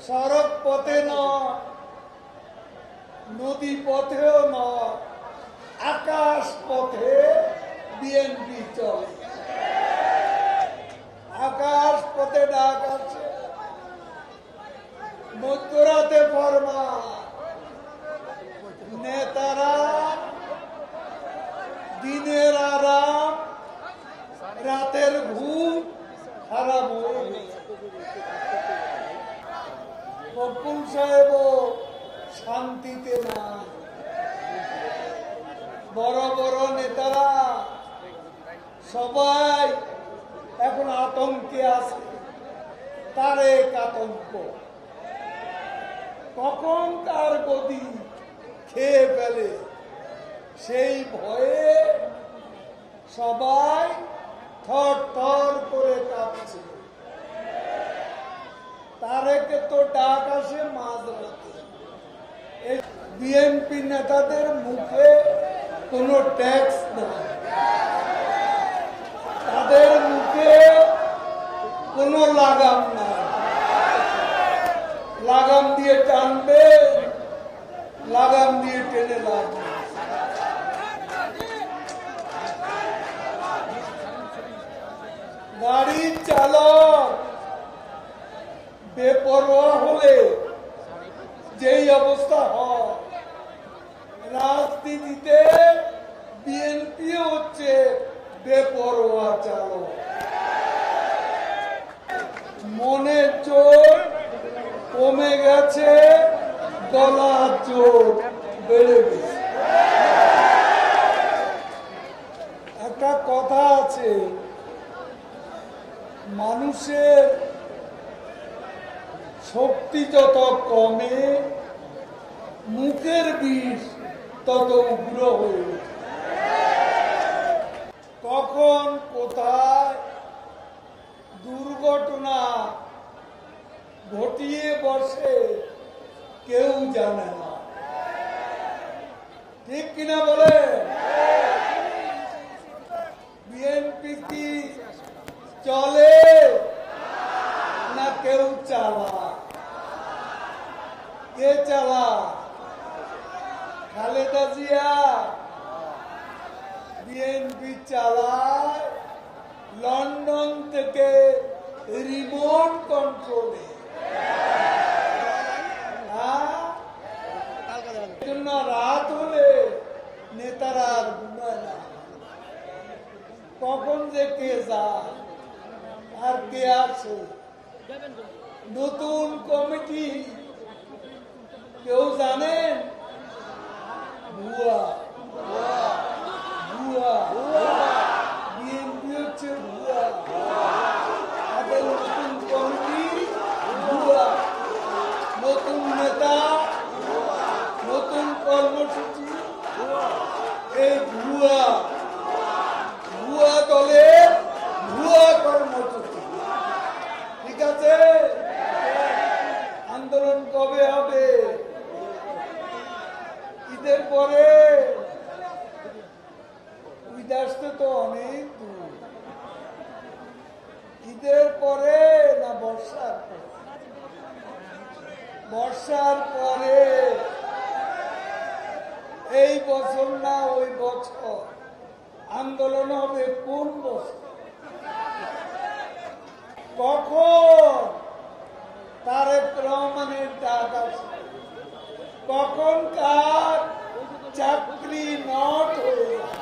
সড়ক পথে নয়, নদী পথেও নয়, আকাশ পথে বিএনপি চলে। আকাশ পথে ডাক আছে, মধ্যরাতে ফরমান, নেতারা দিনের আরাম রাতের ঘুম হারাম হয়ে গেছে। বকুল সাহেব শান্তিতে নাই। বড় বড় নেতারা সবাই এখন আতঙ্কে আছে, তারেক আতঙ্ক। কখন তার গদি খেয়ে ফেলে সেই ভয়ে সবাই থর থর করে কাঁপছে। তারেকে তো ডাক আসে মাঝরাতে। এই বিএনপি নেতাদের মুখে কোনো ট্যাক্স নাই, তাদের মুখে কোনো লাগাম নাই। লাগাম দিয়ে টানবে, লাগাম দিয়ে টেনে লাগবে। গাড়ির চালক বেপরোয়া হলে যেই অবস্থা হয়, রাজনীতিতে বিএনপি হচ্ছে বেপরোয়া চালক। মনের জোর কমে গেছে, গলার জোর বেড়ে গেছে। একটা কথা আছে, মানুষের শক্তি যত কমে মুখের বিষ তত উগ্র হয়ে ওঠে। কখন কোথায় দুর্ঘটনা ঘটিয়ে বসে কেউ জানে না, ঠিক কিনা বলে? বিএনপি কি চলে না কেউ চালা? কে চালা? খালেদা জিয়া বিএনপি চালায় লন্ডন থেকে রিমোট কন্ট্রোলে। রাত হলে নেতারা আর ঘুমায় না, কখন যে কে যায় আর কে আসে। নতুন কমিটি কেউ জানেন? ভুয়া, ভুয়া, বিএনপি হচ্ছে ভুয়া। নতুন কমিটি ভুয়া, নতুন নেতা, নতুন কর্মসূচি, এই ভুয়া। ভুয়া দলের ভুয়া কর্মসূচি। ঠিক আছে, আন্দোলন কবে হবে? ঈদের পরে। ঈদ আসতে তো অনেক দূর। ঈদের পরে না বর্ষার পরে? বর্ষার পরে। এই বছর না ওই বছর আন্দোলন হবে কোন বছর? কখন তারেক রহমানের ডাক আছে? কখন কার চাকরি নট হয়ে যায়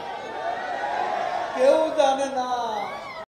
কেউ জানে না।